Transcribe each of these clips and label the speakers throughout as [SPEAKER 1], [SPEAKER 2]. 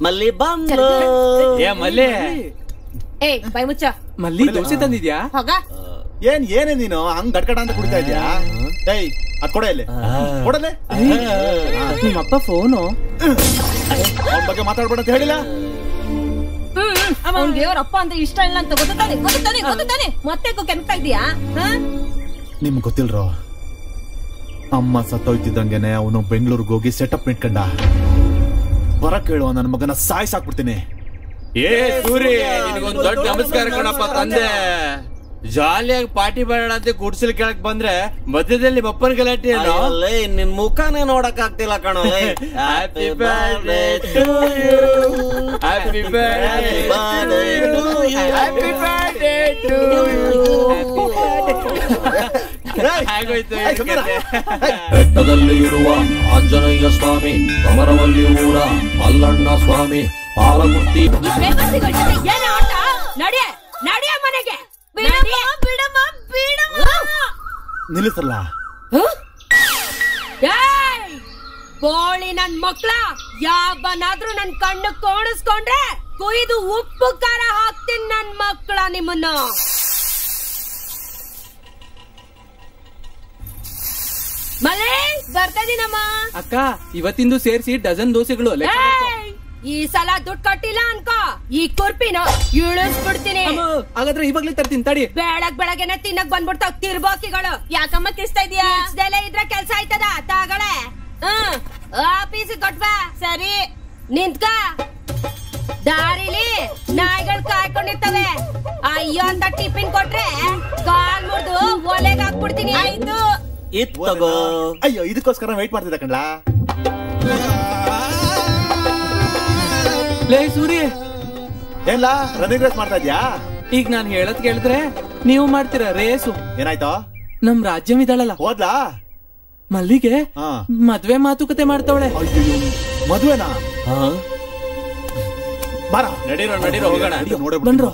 [SPEAKER 1] ಮಲ್ಲಿ ಬಂದು
[SPEAKER 2] ಮಲ್ಲಿ
[SPEAKER 3] ಬೈ ಮುಚ್ಚ.
[SPEAKER 2] ಮಲ್ಲಿ ದೋಸೆ ತಂದಿದ್ಯಾ?
[SPEAKER 3] ಹೋಗ.
[SPEAKER 4] ಏನೇ ನೀನು ಹಂಗ್ ಗಟ್ಕಟ ಅಂತ ಕುಡಿತಾ ಇದ್ಯಾ? ಏಯ್ ಅದ್ ಕೊಡ ಇಲ್ಲಿ ಕೊಡಲೆ.
[SPEAKER 2] ನಿಮ್ಮಪ್ಪ ಫೋನು
[SPEAKER 4] ಅವನ ಬಗ್ಗೆ ಮಾತಾಡ್ಬೇಡ ಅಂತ ಹೇಳಿಲ್ಲ.
[SPEAKER 3] ಅವ್ನಿಗೆ ಅವ್ರಪ್ಪ ಅಂದ್ರೆ ಇಷ್ಟ ಇಲ್ಲ ಅಂತ ಗೊತ್ತಾನೆ. ಮತ್ತೆ ಕೆಮ್ತಾ ಇದೀಯಾ?
[SPEAKER 4] ನಿಮ್ಗೆ ಗೊತ್ತಿಲ್ರೋ, ಅಮ್ಮ ಸತ್ತೋಯ್ತಿದ್ದಂಗೆನೆ ಅವನು ಬೆಂಗಳೂರಿಗೆ ಹೋಗಿ ಸೆಟಪ್ ಇಟ್ಕೊಂಡ. ಬರಕ್ ಹೇಳುವ ನನ್ನ ಮಗನ ಸಾಯ್ಸಾಕ್ಬಿಡ್ತೀನಿ.
[SPEAKER 5] ಸೂರಿ ನಿನಗೊಂದು ದೊಡ್ಡ ನಮಸ್ಕಾರ ಕಣಪ್ಪ ತಂದೆ. ಜಾಲಿಯಾಗಿ ಪಾರ್ಟಿ ಮಾಡೋಣ ಅಂತ ಗುಡ್ಸಲ್ ಕೆಳಕ್ ಬಂದ್ರೆ ಮಧ್ಯದಲ್ಲಿ ಬಪ್ಪನ್ ಗಲಾಟೆ.
[SPEAKER 1] ನಿನ್ ಮುಖನೇ ನೋಡಕ್ ಆಗ್ತಿಲ್ಲ ಕಣೋ.
[SPEAKER 5] Happy birthday to you, happy birthday to you, happy birthday to you.
[SPEAKER 6] ಬೆಟ್ಟದಲ್ಲಿ ಇರುವ ಆಂಜನೇಯ ಸ್ವಾಮಿ, ಕಮರವಲ್ಲಿ ಊರ ಮಲ್ಲಣ್ಣ ಸ್ವಾಮಿ, ಪಾಲಮೂರ್ತಿ.
[SPEAKER 3] ಮನೆಗೆ
[SPEAKER 4] ನಿಲ್ಲಿಸಲ್ಲ.
[SPEAKER 3] ಬೋಳಿ ನನ್ ಮಕ್ಳ ಯಾವನಾದ್ರೂ ನನ್ ಕಣ್ಣು ಕೋಣಿಸ್ಕೊಂಡ್ರೆ ಕೊಯ್ದು ಉಪ್ಪು ಖಾರ ಹಾಕ್ತೀನಿ ನನ್ ಮಕ್ಳ ನಿಮ್ಮನ್ನ. ಮಲೆ ಬರ್ತಾ ಇದೀನಮ್ಮ.
[SPEAKER 2] ಅಕ್ಕ ಇವತ್ತಿಂದು ಸೇರಿಸಿ ಡಜನ್ ದೋಸೆಗಳು.
[SPEAKER 3] ಈ ಸಲ ದುಡ್ಡು ಕಟ್ಟಿಲ್ಲ ಅನ್ಕೋ, ಈ ಕುರ್ಪಿನ ಇಳಿಸ್ಬಿಡ್ತೀನಿ.
[SPEAKER 2] ಹಾಗಾದ್ರೆ ಇವಾಗ್ಲೇ ತರ್ತೀನಿ ತಡಿ.
[SPEAKER 3] ಬೆಳಗ್ಗೆನೆ ತಿನ್ನಕ್ ಬಂದ್ಬಿಡ್ತಾವ್ ತಿರ್ಬೋಕಿಗಳು. ಯಾಕಮ್ಮ ಕಿಸ್ತಾ ಇದೀಯಾ? ಇದ್ರೆ ಕೆಲ್ಸ ಆಯ್ತದ ತಾಗಳೆ. ಆಫೀಸ್ ಕೊಟ್ವಾ ಸರಿ ನಿಂತ್ಕ. ದಾರಿಲಿ ನಾಯಿಗಳು ಕಾಯ್ಕೊಂಡಿರ್ತವೆ. ಅಯ್ಯೋ ಅಂತ ಟಿಫಿನ್ ಕೊಟ್ರೆ ಕಾಲ್ ಮುರಿದು ಒಲೆಗೆ ಹಾಕ್ಬಿಡ್ತೀನಿ. ಆಯ್ತು
[SPEAKER 1] ಇತ್ತಗೋ.
[SPEAKER 4] ಅಯ್ಯೋ ಇದಕ್ಕೋಸ್ಕರ ವೇಟ್ ಮಾಡ್ತಿದ್ದ ಕಣ್ಲಾ.
[SPEAKER 2] ಲೇ ಸೂರಿ,
[SPEAKER 4] ಏನ್ಲಾ ರನ್ನಿಂಗ್ ರೇಸ್ ಮಾಡ್ತಾ ಇದ್ಯಾ?
[SPEAKER 2] ಈಗ ನಾನ್ ಹೇಳದ್ ಕೇಳಿದ್ರೆ ನೀವು ಮಾಡ್ತೀರಾ ರೇಸು?
[SPEAKER 4] ಏನಾಯ್ತು?
[SPEAKER 2] ನಮ್ ರಾಜ್ಯಂ ಇದ್ದಾಳಲ್ಲ,
[SPEAKER 4] ಹೋದ್ಲಾ?
[SPEAKER 2] ಮಲ್ಲಿಗೆ ಮದ್ವೆ ಮಾತುಕತೆ ಮಾಡ್ತಾವಳೆ.
[SPEAKER 4] ಮದ್ವೆನಾ? ಬಾರ
[SPEAKER 5] ನಡೀರೋ ಹೋಗೋಣ.
[SPEAKER 2] ಬನ್ರೋ.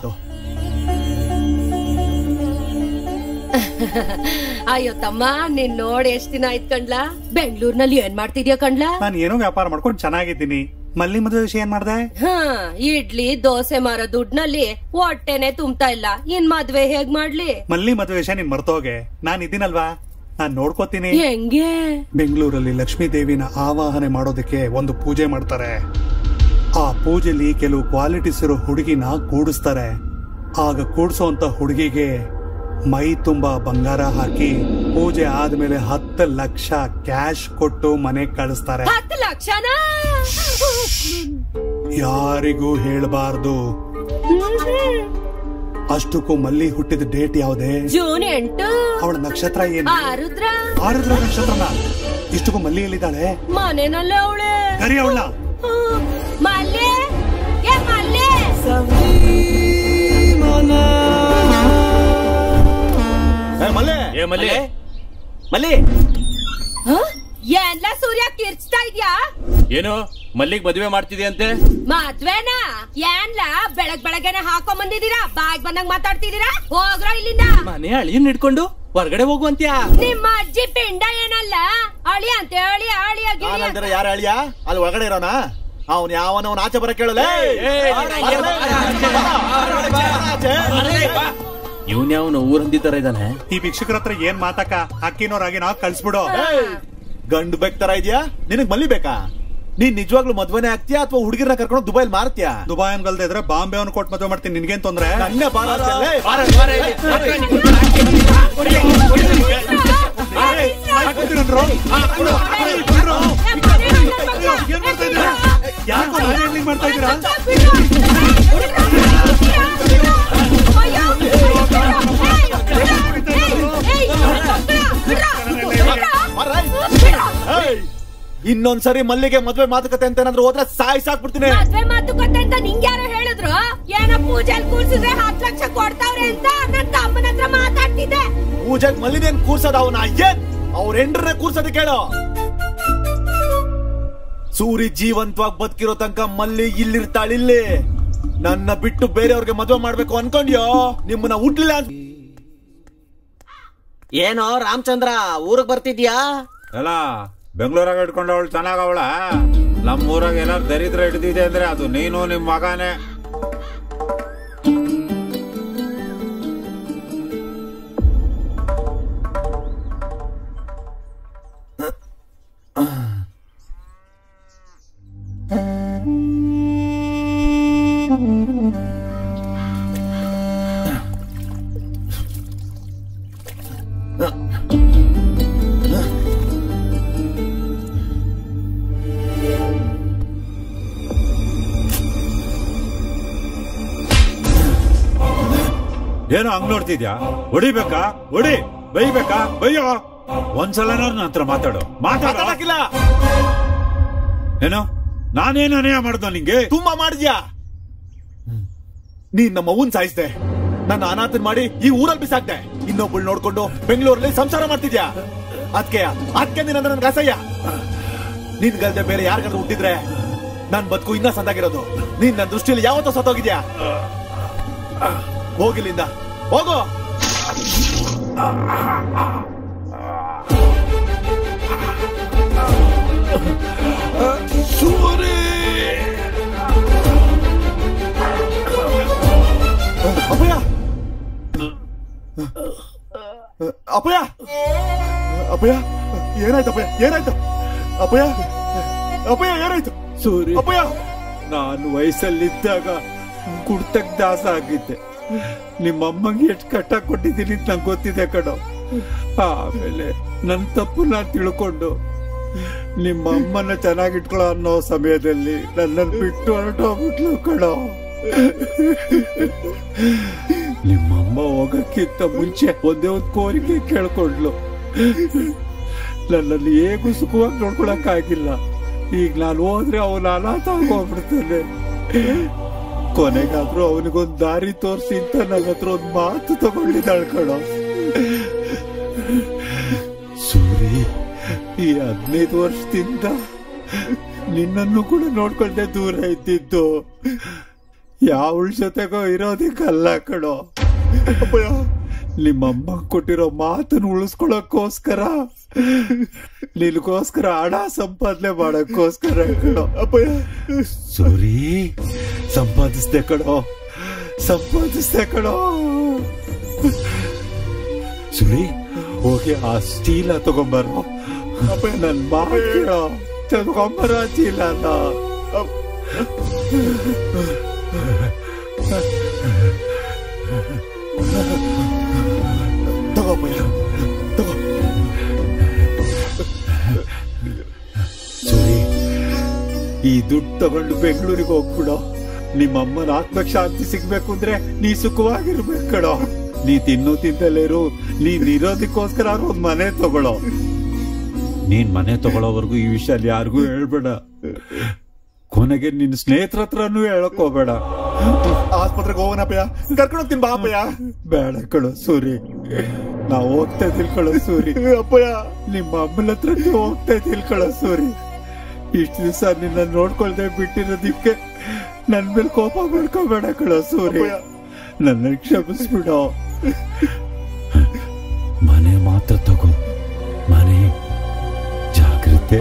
[SPEAKER 3] ಅಯ್ಯೋ ತಮ್ಮ, ನಿನ್ ನೋಡಿ ಎಷ್ಟ್ ದಿನ ಆಯ್ತು ಕಣ್ಲಾ. ಬೆಂಗಳೂರಿನಲ್ಲಿ ಏನ್ ಮಾಡ್ತಿದ್ಯಾ ಕಣ್ಲಾ?
[SPEAKER 7] ನಾನು ಏನೋ ವ್ಯಾಪಾರ ಮಾಡ್ಕೊಂಡು ಚೆನ್ನಾಗಿದ್ದೀನಿ. ಮಲ್ಲಿ ಮದುವೆ ವಿಷಯ ಏನ್ ಮಾಡ್ದೆ?
[SPEAKER 3] ಇಡ್ಲಿ ದೋಸೆ ಮಾರೋ ದುಡ್ನಲ್ಲಿ ಹೊಟ್ಟೆನೆ ತುಂಬ್ತಾ ಇಲ್ಲ, ಇನ್ ಮದ್ವೆ ಹೇಗ್ ಮಾಡ್ಲಿ?
[SPEAKER 7] ಮಲ್ಲಿ ಮದುವೆ ವಿಷಯ ನೀನ್ ಮರ್ತೋಗೆ, ನಾನ್ ಇದ್ದೀನಲ್ವಾ, ನಾನ್ ನೋಡ್ಕೋತೀನಿ.
[SPEAKER 3] ಹೆಂಗೆ?
[SPEAKER 7] ಬೆಂಗಳೂರಲ್ಲಿ ಲಕ್ಷ್ಮೀ ದೇವಿನ ಆವಾಹನೆ ಮಾಡೋದಕ್ಕೆ ಒಂದು ಪೂಜೆ ಮಾಡ್ತಾರೆ. ಆ ಪೂಜೆಲಿ ಕೆಲವು ಕ್ವಾಲಿಟೀಸ್ ಇರೋ ಹುಡುಗಿನ ಕೂಡಿಸ್ತಾರೆ. ಆಗ ಕೂಡ್ಸೋಂತ ಹುಡುಗಿಗೆ ಮೈ ತುಂಬಾ ಬಂಗಾರ ಹಾಕಿ ಪೂಜೆ ಆದ್ಮೇಲೆ 10 ಲಕ್ಷ ಕ್ಯಾಶ್ ಕೊಟ್ಟು ಮನೆ ಕಳಿಸ್ತಾರೆ.
[SPEAKER 3] 10 ಲಕ್ಷನಾ?
[SPEAKER 7] ಯಾರಿಗೂ ಹೇಳ್ಬಾರ್ದು. ಅಷ್ಟಕ್ಕೂ ಮಲ್ಲಿ ಹುಟ್ಟಿದ ಡೇಟ್ ಯಾವ್ದೇ?
[SPEAKER 3] ಜೂನ್ 8.
[SPEAKER 7] ಅವಳ ನಕ್ಷತ್ರ ಏನು?
[SPEAKER 3] ಆರುದ್ರ.
[SPEAKER 7] ಆರುದ್ರ ನಕ್ಷತ್ರನ. ಇಷ್ಟಕ್ಕೂ ಮಲ್ಲಿ ಎಲ್ಲಿದ್ದಾಳೆ?
[SPEAKER 3] ಮನೆನಲ್ಲ ಅವಳೆ.
[SPEAKER 7] ಕರಿ ಅವಳ.
[SPEAKER 3] ಮಲ್ಲೆ ಏ ಮಲ್ಲೆ.
[SPEAKER 1] ಮಲ್ಲಿ
[SPEAKER 3] ಎಲ್ಲ ಸೂರ್ಯ ಕಿರ್ಚ್ತಾ ಇದ್ಯಾ?
[SPEAKER 5] ಏನು ಮಲ್ಲಿಗ್ ಮದ್ವೆ ಮಾಡ್ತಿದ್ಯಂತೆ?
[SPEAKER 3] ಮದ್ವೆನಾ? ಏನ್ಲ ಬೆಳಗ್ಗೆನೆ ಹಾಕೊಂಡ್ ಬಂದಿದ್ದೀರಾ? ಬಾಯ್ ಬಂದಂಗ್ ಮಾತಾಡ್ತಿದ್ದೀರಾ? ಹೋಗ್ರ ಇಲ್ಲಿಂದ.
[SPEAKER 2] ಮನೆ ಅಳಿಯನ್ ಹಿಡ್ಕೊಂಡು ಹೊರಗಡೆ ಹೋಗುವಂತ್ಯಾ?
[SPEAKER 3] ನಿಮ್ಮ ಅಜ್ಜಿ ಪಿಂಡ ಏನಲ್ಲ ಅಳಿ ಅಂತ ಹೇಳಿ
[SPEAKER 4] ಯಾರ ಅಳಿಯ? ಅಲ್ಲಿ ಒಳಗಡೆ ಇರೋನಾ? ಅವನ್ ಯಾವನವನ್ ಆಚೆ ಬರ ಕೇಳಲ್ಲ.
[SPEAKER 5] ಇವನ್ ಯಾವನು ಊರ್ ಹಂದಿ ತರ ಇದ್ದಾನೆ.
[SPEAKER 7] ಈ ಭಿಕ್ಷುಕರ ಹತ್ರ ಏನ್ ಮಾತಕ್ಕ? ಅಕ್ಕಿನೋರಾಗಿ ನಾವ್ ಕಳ್ಸ್ಬಿಡು.
[SPEAKER 4] ಗಂಡು ಬೇಕ್ ತರ ಇದೆಯಾ? ನಿನಗ್ ಮಲ್ಲಿ ಬೇಕಾ? ನೀನ್ ನಿಜವಾಗ್ಲೂ ಮದ್ವೆನೇ ಆಗ್ತೀಯಾ ಅಥವಾ ಹುಡುಗಿರ್ನ ಕರ್ಕೊಂಡು ದುಬೈಲ್ ಮಾರ್ತೀಯಾ?
[SPEAKER 7] ದುಬೈ ಅನ್ಗಲ್ದೆ ಇದ್ರೆ ಬಾಂಬೆ ಅವನು ಕೊಟ್ಟು ಮದ್ವೆ ಮಾಡ್ತೀನಿ. ನಿನ್ಗೇನ್ ತೊಂದ್ರೆ?
[SPEAKER 4] ನನ್ನೇ ಬಾರ
[SPEAKER 7] ಯಾಕೋ ಮಾಡ್ತಾ ಇದ್ದೀರಾ? ಇನ್ನೊಂದ್ಸರಿ ಮಲ್ಲಿಗೆ ಮದ್ವೆ ಮಾತುಕತೆ ಅಂತ ಏನಾದ್ರು ಹೋದ್ರೆ ಸಾಕ್ಬಿಡ್ತೀನಿ.
[SPEAKER 3] ಮದ್ವೆ ಮಾತುಕತೆ ಅಂತ ನಿಂಗೆ ಯಾರು ಹೇಳಿದ್ರು? ಏನೋ ಪೂಜೆಲ್ ಕೂರ್ಸಿದ್ರೆ 10 ಲಕ್ಷ ಕೊಡ್ತಾವ್ರೆ ಅಂತ ನನ್ ತಮ್ಮನ ಹತ್ರ ಮಾತಾಡ್ತಿದ್ದೆ.
[SPEAKER 4] ಪೂಜೆಗ್ ಮಲ್ಲಿನೇನ್ ಕೂರ್ಸೋದ? ಅವನ ಏನ್ ಅವ್ರ ಹೆಂಡ್ರನ್ನೇ ಕೂರ್ಸೋದ್ ಕೇಳು. ಸೂರಿ ಜೀವಂತವಾಗಿ ಬದುಕಿರೋ ತನಕ ಮಲ್ಲಿ ಇಲ್ಲಿರ್ತಾಳಿಲ್ಲಿ. ನನ್ನ ಬಿಟ್ಟು ಬೇರೆಯವ್ರಿಗೆ ಮದ್ವೆ ಮಾಡ್ಬೇಕು ಅನ್ಕೊಂಡ್ಯೋ? ನಿಮ್ಮನ್ನ ಹುಟ್ಲಿಲ್ಲ.
[SPEAKER 1] ಏನೋ ರಾಮಚಂದ್ರ ಊರಿಗೆ ಬರ್ತಿದ್ಯಾ?
[SPEAKER 8] ಎಲ್ಲ ಬೆಂಗಳೂರಾಗ ಇಟ್ಕೊಂಡವಳು ಚೆನ್ನಾಗವಳ. ನಮ್ಮೂರಾಗ ಏನಾರು ದರಿದ್ರ ಹಿಡಿದಿದೆ ಅಂದ್ರೆ ಅದು ನೀನು ನಿಮ್ ಮಗನೇ. ಏನೋ ಹಂಗ್ ನೋಡ್ತಿದ್ಯಾ? ಹೊಡಿಬೇಕಾ? ಹೊಡಿ. ಬೈಬೇಕಾ? ಬೈಯೋ. ಒಂದ್ಸಲ ನನ್ನ ಹತ್ರ ಮಾತಾಡೋಕಿಲ್ಲ. ಏನೋ ನಾನೇನು ಅನ್ಯಾಯ ಮಾಡ್ದ ನಿಂಗೆ?
[SPEAKER 4] ತುಂಬಾ ಮಾಡಿದ್ಯಾ. ನೀನ್ ನಮ್ಮ ಅವ್ವನ್ ಸಾಯಿಸ್ದೆ, ನನ್ನ ಅನಾಥನ್ ಮಾಡಿ ಈ ಊರಲ್ಲಿ ಬಿಸಾಕ್ದೆ, ಇನ್ನೊಬ್ಬಳು ನೋಡ್ಕೊಂಡು ಬೆಂಗಳೂರಲ್ಲಿ ಸಂಸಾರ ಮಾಡ್ತಿದ್ಯಾ. ಅದಕ್ಕೆ ನೀನ್ ನನ್ ಅಸಹ್ಯ. ನಿನ್ಗಲ್ದೆ ಬೇರೆ ಯಾರಿಗಾದ್ರೂ ಹುಟ್ಟಿದ್ರೆ ನನ್ ಬದುಕು ಇನ್ನ ಸಂದಾಗಿರೋದು. ನೀನ್ ನನ್ನ ದೃಷ್ಟಿಯಲ್ಲಿ ಯಾವತ್ತೋ ಸತ್ತೋಗಿದ್ಯಾ. ಹೋಗಿಲ್ಲಿಂದ ಹೋಗೋ. ಅಪ್ಪಯ್ಯ ಅಪ್ಪಯ್ಯ ಅಪ್ಪಯ್ಯ ಏನಾಯ್ತು? ಅಪ್ಪಯ್ಯ ಏನಾಯ್ತು? ಅಪ್ಪಯ್ಯ ಅಪ್ಪಯ್ಯ ಏನಾಯ್ತು?
[SPEAKER 8] ಸೂರಿ,
[SPEAKER 4] ಅಪ್ಪಯ್ಯ
[SPEAKER 8] ನಾನು ವಯಸ್ಸಲ್ಲಿದ್ದಾಗ ಕುಡ್ತಕ್ ದಾಸ ಆಗಿದ್ದೆ. ನಿಮ್ಮಮ್ಮಂಗೆ ಎಷ್ಟು ಕಟ್ಟ ಕೊಟ್ಟಿದ್ದೀನಿ ಅಂತ ನಂಗೆ ಗೊತ್ತಿದೆ ಕಣೋ. ಆಮೇಲೆ ನನ್ನ ತಪ್ಪು ನಾನು ತಿಳ್ಕೊಂಡು ನಿಮ್ಮಮ್ಮನ ಚೆನ್ನಾಗಿಟ್ಕೊಳ್ಳೋ ಅನ್ನೋ ಸಮಯದಲ್ಲಿ ನನ್ನನ್ನು ಬಿಟ್ಟು ಹೊರಟೋಗ್ಬಿಟ್ಲು ಕಣೋ. ನಿಮ್ಮಮ್ಮ ಹೋಗಕ್ಕಿಂತ ಮುಂಚೆ ಒಂದೇ ಒಂದು ಕೋರಿಕೆ ಕೇಳ್ಕೊಂಡ್ಲು. ನನ್ನಲ್ಲಿ ಹೇಗೂ ಸುಖವಾಗಿ ನೋಡ್ಕೊಳಕ್ಕಾಗಿಲ್ಲ. ಈಗ ನಾನು ಹೋದ್ರೆ ಅವನ ಅನಾಥ ಆಗೋಗ್ಬಿಡ್ತಾನೆ. ಕೊನೆಗಾದ್ರೂ ಅವನಿಗೊಂದು ದಾರಿ ತೋರಿಸಿ ಅಂತ ನನ್ನ ಹತ್ರ ಒಂದು ಮಾತು ತಗೊಂಡಿದ್ದಾಳ ಕಣೋ. ಸೂರಿ, ಈ 15 ವರ್ಷದಿಂದ ನಿನ್ನನ್ನು ಕೂಡ ನೋಡ್ಕೊಂಡೆ ದೂರ ಇದ್ದಿದ್ದು. ಯಾವಳ ಜೊತೆಗೋ ಇರೋದಿಕ್ಕಲ್ಲ ಕಣೋ. ನಿಮ್ಮಮ್ಮ ಕೊಟ್ಟಿರೋ ಮಾತನ್ನು ಉಳಿಸ್ಕೊಳಕ್ಕೋಸ್ಕರ, ನಿನಗೋಸ್ಕರ ಹಣ ಸಂಪಾದನೆ ಮಾಡಕ್ಕೋಸ್ಕರ ಕಣೋ. ಅಪ್ಪಯ್ಯ ಸೂರಿ, ಸಂಪಾದಿಸ್ದೆ ಕಣೋ. ಸೂರಿ, ಹೋಗಿ ಆ ಚೀಲ ತಗೊಂಬರೋ. ಅಪ್ಪಯ್ಯ ನನ್ ಮಾಡ ತಗೊಂಬರ ಚೀಲನ.
[SPEAKER 4] ತಗೋಪ್ಪಯ್ಯ ತಗೋ.
[SPEAKER 8] ಸೂರಿ, ಈ ದುಡ್ಡು ತಗೊಂಡು ಬೆಂಗಳೂರಿಗೆ ಹೋಗ್ಬಿಡೋ. ನಿಮ್ಮಮ್ಮನ ಆತ್ಮಕ್ಕೆ ಶಾಂತಿ ಸಿಗ್ಬೇಕು ಅಂದ್ರೆ ನೀ ಸುಖವಾಗಿರ್ಬೇಕು ಕಣೋ. ನೀ ತಿನ್ನಲೇರು. ನೀನ್ ಇರೋದಕ್ಕೋಸ್ಕರ ಒಂದ್ ಮನೆ ತಗೊಳ್ಳೋ. ನೀನ್ ಮನೆ ತಗೊಳ್ಳೋವರೆಗೂ ಈ ವಿಷಯ ಯಾರಿಗೂ ಹೇಳ್ಬೇಡ. ಕೊನೆಗೆ ನಿನ್ ಸ್ನೇಹಿತರ ಹತ್ರನೂ ಹೇಳಕ್ ಹೋಗ್ಬೇಡ.
[SPEAKER 4] ಆಸ್ಪತ್ರೆಗೆ ಹೋಗೋಣಪ್ಪಯ್ಯ, ಕರ್ಕೊಂಡು ಹೋಗ್ತೀನಿ ಬಾ ಅಪ್ಪಯ್ಯ.
[SPEAKER 8] ಬೇಡ ಕಣೋ ಸೂರಿ, ನಾವು ಹೋಗ್ತಾ ತಿಳ್ಕೊಳ್ಳೋ ಸೂರಿ.
[SPEAKER 4] ಅಪ್ಪಯ್ಯ,
[SPEAKER 8] ನಿಮ್ಮ ಅಮ್ಮನ ಹತ್ರ ಹೋಗ್ತಾ ತಿಳ್ಕೊಳ್ಳೋ ಸೂರಿ. ಇಷ್ಟು ದಿವಸ ನಿನ್ನ ನೋಡ್ಕೊಳ್ದೆ ಬಿಟ್ಟಿರೋದಿಕ್ಕೆ ನನ್ ಮೇಲೆ ಕೋಪ ಮಾಡ್ಕೋಬೇಡ ಕಣೋ ಸೂರಿ. ನನ್ನ ಕ್ಷಮಿಸ್ಬಿಡೋ. ಮನೆ ಮಾತ್ರ ತಗೋ. ಮನೆ ಜಾಗ್ರತೆ.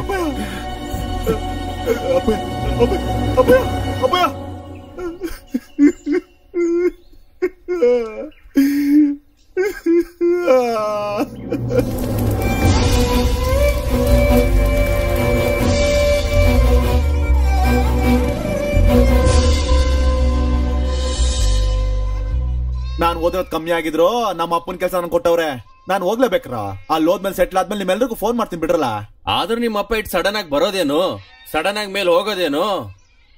[SPEAKER 4] ನಾನ್ ಓದಿರೋದ್ ಕಮ್ಮಿ ಆಗಿದ್ರು ನಮ್ಮ ಅಪ್ಪನ ಕೆಲಸ ನನ್ ಕೊಟ್ಟವ್ರೆ. ನಾನ್ ಹೋಗ್ಲೇಬೇಕ್ರ. ಅಲ್ಲಿ ಹೋದ್ಮೇಲೆ ಸೆಟ್ಲ್ ಆದ್ಮೇಲೆ ನಿಮ್ಮೆಲ್ಲರಿಗೂ ಫೋನ್ ಮಾಡ್ತೀನಿ ಬಿಡ್ರಲ್ಲ.
[SPEAKER 5] ಆದ್ರೂ ನಿಮ್ಮ ಅಪ್ಪ ಇಟ್ ಸಡನ್ ಆಗಿ ಬರೋದೇನು? ಸಡನ್ ಆಗಿ ಮೇಲೆ ಹೋಗೋದೇನು?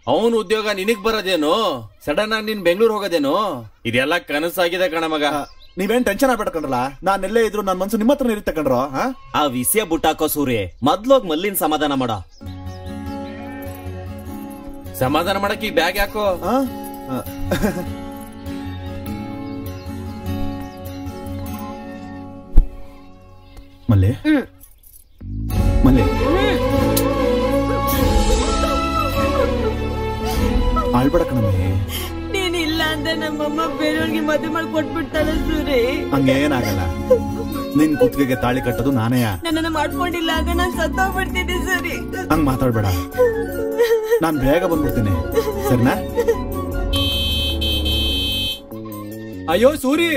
[SPEAKER 5] ಅವನ್ ಉದ್ಯೋಗ ನಿನಗ್ ಬರೋದೇನು? ಸಡನ್ ಆಗಿ ನೀನ್ ಬೆಂಗಳೂರು ಹೋಗೋದೇನು? ಇದೆಲ್ಲ ಕನಸಾಗಿದೆ ಕಣ ಮಗ.
[SPEAKER 4] ನೀವೇನ್ ಟೆನ್ಷನ್ ಆಗ್ಬೇಡ ಕಣ್ರಲ್ಲ. ನಾನ್ ಎಲ್ಲೇ ಇದ್ರು ನನ್ ಮನ್ಸು ನಿಮ್ಮ ಹತ್ರ ಇರುತ್ತೆ ಕಣ್ರೋ.
[SPEAKER 1] ಆ ವಿಷಯ ಬುಟ್ಟಾಕೋ ಸೂರ್ಯ. ಮೊದ್ಲೋಗ್ ಮಲ್ಲಿನ ಸಮಾಧಾನ ಮಾಡ.
[SPEAKER 5] ಸಮಾಧಾನ ಮಾಡಕ್ ಈ ಬ್ಯಾಗ್ ಯಾಕೋ?
[SPEAKER 4] ಮಲ್ಲೆ ಮಲ್ಲೆ, ಆಳ್ಬೇಡ ಕಣಮ್ಮೆ.
[SPEAKER 3] ನೀನಿಲ್ಲ ಅಂದ್ರೆ ನಮ್ಮಮ್ಮ ಬೇರೆಯವ್ರಿಗೆ ಮದುವೆ ಮಾಡಿ ಕೊಟ್ಬಿಡ್ತಾಳೆ ಸೂರಿ.
[SPEAKER 4] ಹಂಗೇನಾಗಲ್ಲ. ನಿನ್ ಕುತ್ತಿಗೆಗೆ ತಾಳಿ ಕಟ್ಟೋದು ನಾನೇ.
[SPEAKER 3] ನನ್ನನ್ನ ಮಾಡ್ಕೊಂಡಿಲ್ಲ ಆಗ ನಾನ್ ಸತ್ತೋಗ್ಬಿಡ್ತೀನಿ ಸರಿ.
[SPEAKER 4] ಹಂಗ್ ಮಾತಾಡ್ಬೇಡ, ನಾನ್ ಬೇಗ ಬಂದ್ಬಿಡ್ತೀನಿ ಸರಿನಾ?
[SPEAKER 2] ಅಯ್ಯೋ ಸೂರಿ,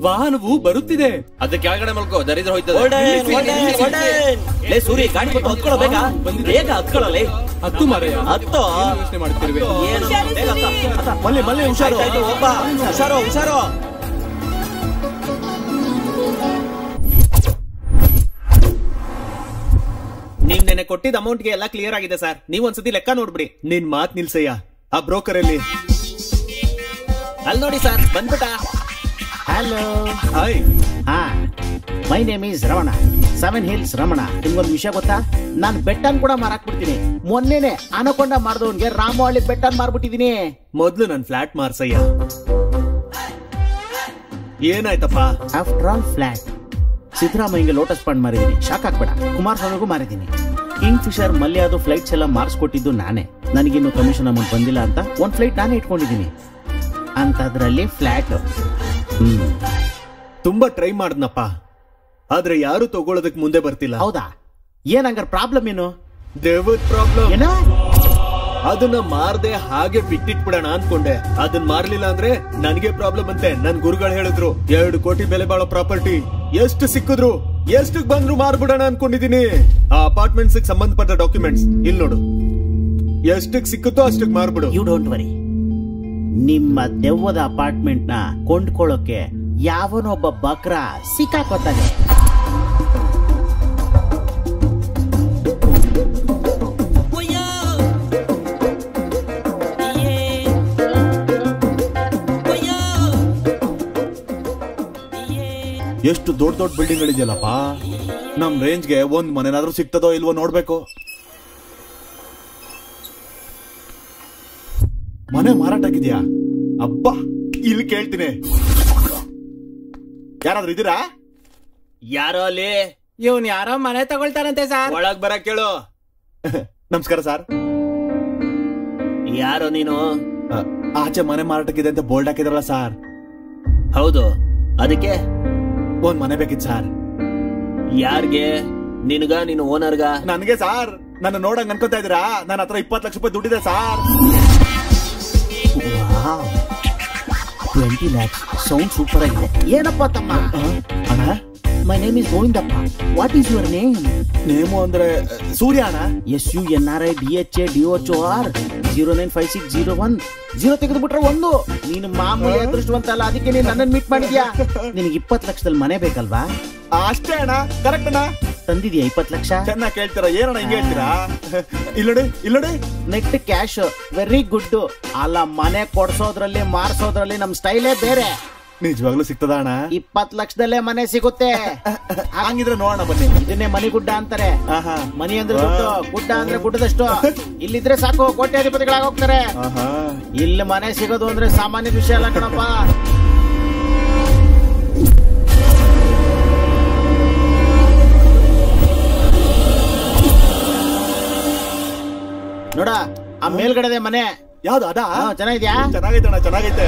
[SPEAKER 2] ವಾಹನವು ಬರುತ್ತಿದೆ.
[SPEAKER 5] ಅದಕ್ಕೆ ಕೆಳಗಡೆ ಮಲ್ಕೋ, ದರಿದ್ರ ಹೋಯ್ತದೆ.
[SPEAKER 1] ಲೇ ಸೂರಿ, ಗಾಡಿ ಕೊಟ್ಟು ಹತ್ಕೊಳ್ಳೋ ಬೇಗ, ಬೇಗ ಹತ್ಕೊಳ್ಳಲೇ.
[SPEAKER 2] ಹತ್ತು ಮಾರಯ್ಯ,
[SPEAKER 1] ಹತ್ತೋ.
[SPEAKER 2] ಯೋಚನೆ ಮಾಡ್ತಿರ್ವೆ.
[SPEAKER 1] ಏನು ಬೇಗ ಹತ್ತ.
[SPEAKER 4] ಮಲ್ಲಿ ಮಲ್ಲಿ ಹುಷಾರು.
[SPEAKER 1] ಆಯ್ತು, ಒಬ್ಬ ಹುಷಾರು ಹುಷಾರು.
[SPEAKER 2] ನೀವ್ ನೆನೆ ಕೊಟ್ಟಿದ್ದ ಅಮೌಂಟ್ಗೆ ಎಲ್ಲ ಕ್ಲಿಯರ್ ಆಗಿದೆ ಸರ್. ನೀವ್ ಒಂದ್ಸತಿ ಲೆಕ್ಕ ನೋಡ್ಬಿಡಿ.
[SPEAKER 4] ನಿನ್ ಮಾತ್ ನಿಲ್ಸಯ್ಯ. ಆ ಬ್ರೋಕರ್ ಅಲ್ಲಿ
[SPEAKER 2] ಅಲ್ಲಿ ನೋಡಿ ಸರ್, ಬಂದ್ಬಿಟ್ಟ.
[SPEAKER 9] Hello,
[SPEAKER 4] hi.
[SPEAKER 9] ಹಾ, my name is Ramana, 7 Hills Ramana. ನಿಮ್ಗೊಂದು ವಿಷಯ ಗೊತ್ತಾ? ನಾನು ಬೆಟ್ಟನ್ ಕೂಡ ಮಾರಾಕ್ ಬಿಡ್ತೀನಿ. ಮೊನ್ನೆನೆ ಅನಕೊಂಡ ಮಾರ್ದವನ್ಗೆ ರಾಮವಳ್ಳಿ ಬೆಟ್ಟನ್ ಮಾರ್ಬಿಟ್ಟಿದೀನಿ.
[SPEAKER 2] ಮೊದ್ಲು ನನ್ ಫ್ಲಾಟ್ ಮಾರ್ಸಯ್ಯ. ಏನಾಯ್ತಪ್ಪ?
[SPEAKER 9] After all flat. ಸಿದ್ದರಾಮಯ್ಯಗೆ ಲೋಟಸ್ ಫಂಡ್ ಮಾರಿದೀನಿ, ಶಾಕ್ ಆಗ್ಬೇಡ. ಕುಮಾರಸ್ವಾಮಿಗೂ ಮಾರಿದೀನಿ. ಕಿಂಗ್ ಫಿಶರ್ ಮಲ್ಯಾದು ಫ್ಲೈಟ್ಸ್ ಎಲ್ಲ ಮಾರ್ಸ್ಕೊಟ್ಟಿದ್ದು ನಾನೇ. ನನಗಿನ್ನು ಕಮಿಷನ್ ಅಮೌಂಟ್ ಬಂದಿಲ್ಲ ಅಂತ ಒಂದ್ ಫ್ಲೈಟ್ ನಾನೇ ಇಟ್ಕೊಂಡಿದ್ದೀನಿ. ಅಂತದ್ರಲ್ಲಿ ಫ್ಲಾಟ್.
[SPEAKER 2] ತುಂಬಾ ಟ್ರೈ ಮಾಡ್ದನಪ್ಪ, ಆದ್ರೆ ಯಾರು ತಗೊಳ್ಳೋದಕ್ ಮುಂದೆ ಬರ್ತಿಲ್ಲ.
[SPEAKER 9] ಹೌದಾ? ಏನಂಗಾರ ಪ್ರಾಬ್ಲಮ್ ಏನು?
[SPEAKER 2] ದೇವದ್ ಪ್ರಾಬ್ಲಮ್.
[SPEAKER 9] ಏನೋ
[SPEAKER 2] ಅದನ್ನ ಮಾರ್ದೆ ಹಾಗೆ ಬಿಟ್ಟಿಟ್ಬಿಡೋಣ ಅನ್ಕೊಂಡೆ. ಅದನ್ನ ಮಾರ್ಲಿಲ್ಲ ಅಂದ್ರೆ ನನ್ಗೆ ಪ್ರಾಬ್ಲಮ್ ಅಂತೆ. ನನ್ ಗುರುಗಳು ಹೇಳಿದ್ರು 2 ಕೋಟಿ ಬೆಲೆ ಬಾಳೋ ಪ್ರಾಪರ್ಟಿ ಎಷ್ಟು ಸಿಕ್ಕಿದ್ರು ಎಷ್ಟಕ್ ಬಂದ್ರು ಮಾರ್ಬಿಡೋಣ ಅನ್ಕೊಂಡಿದೀನಿ. ಆ ಅಪಾರ್ಟ್ಮೆಂಟ್ಸ್ ಸಂಬಂಧಪಟ್ಟ ಡಾಕ್ಯುಮೆಂಟ್ಸ್ ಇಲ್ಲಿ ನೋಡು. ಎಷ್ಟಕ್ ಸಿಕ್ಕುತ್ತೋ ಅಷ್ಟಕ್ ಮಾರ್ಬಿಡು.
[SPEAKER 9] You don't worry. ನಿಮ್ಮ ದೆವ್ವದ ಅಪಾರ್ಟ್ಮೆಂಟ್ ನ ಕೊಂಡ್ಕೊಳ್ಳೋಕೆ ಯಾವನೊಬ್ಬ ಬಕ್ರ ಸಿಕ್ಕಾಕೋತಾನೆ.
[SPEAKER 4] ಎಷ್ಟು ದೊಡ್ಡ ದೊಡ್ಡ ಬಿಲ್ಡಿಂಗ್ ಗಳಿದೆಯಲ್ಲಪ್ಪ. ನಮ್ ರೇಂಜ್ಗೆ ಒಂದ್ ಮನೆನಾದ್ರೂ ಸಿಗ್ತದೋ ಇಲ್ವೋ ನೋಡ್ಬೇಕು. ಮನೆ ಮಾರಾಟಕ್ಕಿದ್ಯಾ? ಅಬ್ಬಾ, ಇಲ್ಲಿ ಕೇಳ್ತೀನಿ. ಯಾರಾದ್ರೂ ಇದೀರಾ?
[SPEAKER 5] ಯಾರೋ ಅಲ್ಲಿ
[SPEAKER 2] ಇವನ್ ಯಾರೋ ಮನೆ ತಗೊಳ್ತಾರಂತೆ ಸರ್.
[SPEAKER 5] ಒಳಗ್ ಬರಕ್ ಕೇಳು.
[SPEAKER 4] ನಮಸ್ಕಾರ ಸರ್.
[SPEAKER 5] ಯಾರೋ ನೀನು?
[SPEAKER 4] ಆಚೆ ಮನೆ ಮಾರಾಟಕ್ಕಿದೆ ಅಂತ ಬೋರ್ಡ್ ಹಾಕಿದ್ರಲ್ಲ ಸರ್.
[SPEAKER 5] ಹೌದು, ಅದಕ್ಕೆ
[SPEAKER 4] ಒಂದ್ ಮನೆ ಬೇಕಿತ್ತು ಸರ್.
[SPEAKER 5] ಯಾರ್ಗೆ? ನಿನ್ಗ, ನಿನ್ ಓನರ್ಗ?
[SPEAKER 4] ನನ್ಗೆ ಸರ್. ನನ್ನ ನೋಡಂಗ್ ಅನ್ಕೋತಾ ಇದೀರಾ? ನನ್ನ ಹತ್ರ 20 ಲಕ್ಷ ರೂಪಾಯಿ ದುಡ್ಡಿದೆ ಸರ್.
[SPEAKER 9] 20 lakhs ಸೌಂಡ್ ಸೂಪರ್ ಆಗಿದೆ. ಏನಪ್ಪ ತಮ್ಮ?
[SPEAKER 4] ಅಣ್ಣ,
[SPEAKER 9] my name is Govindappa. What is your name?
[SPEAKER 4] Name ಅಂದ್ರೆ ಸೂರ್ಯ ಅಣ್ಣ.
[SPEAKER 9] SUNRIDHADOHOR 095601 0 ತೆಗೆದುಬಿಟ್ರೆ 1. ನೀನು ಮಾಮೂಲಿ ಅದೃಷ್ಟವಂತ ಅಲ್ಲ, ಅದಕ್ಕೆ ನೀನು ನನ್ನನ್ನು ಮೀಟ್ ಮಾಡಿದ್ಯಾ. ನಿನಗೆ 20 ಲಕ್ಷದಲ್ಲಿ ಮನೆ ಬೇಕಲ್ವಾ?
[SPEAKER 4] ಅಷ್ಟೇ ಅಣ್ಣ, ಕರೆಕ್ಟ್ ಅಣ್ಣ.
[SPEAKER 9] ತಂದಿದ್ಯಾ 20 ಲಕ್ಷ?
[SPEAKER 4] ಚೆನ್ನಾಗಿ ಕೇಳ್ತೀರಾ. ಏನಣ್ಣ ಹಿಂಗೆ ಹೇಳ್ತೀರಾ? ಇಲ್ಲೋಡಿ
[SPEAKER 9] ನೆಟ್ ಕ್ಯಾಶ್. Very good. ಅಲ್ಲ, ಮನೆ ಕೊಡ್ಸೋದ್ರಲ್ಲಿ ಮಾರ್ಸೋದ್ರಲ್ಲಿ ನಮ್ ಸ್ಟೈಲೇ ಬೇರೆ.
[SPEAKER 4] ನಿಜವಾಗ್ಲೂ ಸಿಗ್ತದ ಅಣ್ಣ?
[SPEAKER 9] 20 ಲಕ್ಷದಲ್ಲೇ ಮನೆ ಸಿಗುತ್ತೆ.
[SPEAKER 4] ಹಂಗಿದ್ರೆ ನೋಡೋಣ ಬನ್ನಿ.
[SPEAKER 9] ಇದನ್ನೇ ಮನಿ ಗುಡ್ಡ ಅಂತಾರೆ. ಮನಿ ಅಂದ್ರೆ ದುಡ್ಡು, ಗುಡ್ಡ ಅಂದ್ರೆ ಗುಡ್ಡದಷ್ಟು. ಇಲ್ಲಿದ್ರೆ ಸಾಕು, ಕೋಟ್ಯಾಧಿಪತಿಗಳಾಗೋಗ್ತಾರೆ. ಇಲ್ಲಿ ಮನೆ ಸಿಗೋದು ಅಂದ್ರೆ ಸಾಮಾನ್ಯ ವಿಷಯ ಅಲ್ಲ ಕಣಪ್ಪ. ನೋಡ, ಆ ಮೇಲ್ಗಡೆ ಮನೆ
[SPEAKER 4] ಯಾವ್ದು? ಅದ
[SPEAKER 9] ಚೆನ್ನಾಗಿದ್ಯಾ?
[SPEAKER 4] ಚೆನ್ನಾಗೈತೆ ಅಣ್ಣ, ಚೆನ್ನಾಗೈತೆ.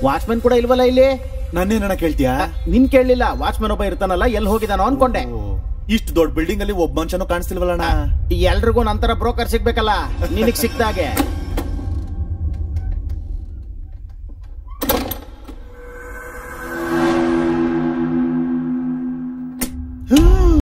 [SPEAKER 9] ವಾಚ್ಮನ್ ಕೂಡ ಇಲ್ವಲ್ಲ ಇಲ್ಲಿ?
[SPEAKER 4] ನನ್ನೇನಣ್ಣ ಕೇಳ್ತೀಯಾ?
[SPEAKER 9] ನಿನ್ ಕೇಳಲಿಲ್ಲ. ವಾಚ್ಮನ್ ಒಬ್ಬ ಇರ್ತಾನಲ್ಲ, ಎಲ್ಲಿ ಹೋಗಿದಾನೋ ಅನ್ಕೊಂಡೆ.
[SPEAKER 4] ಇಷ್ಟು ದೊಡ್ಡ ಬಿಲ್ಡಿಂಗ್ ಅಲ್ಲಿ ಒಬ್ಬ ಮನುಷ್ಯನೂ ಕಾಣಿಸ್ತಿಲ್ವಲ್ಲ?
[SPEAKER 9] ಎಲ್ರಿಗೂ ನಂತರ ಬ್ರೋಕರ್ ಸಿಗ್ಬೇಕಲ್ಲ, ನಿನಗ್ ಸಿಕ್ತಾಗೆ.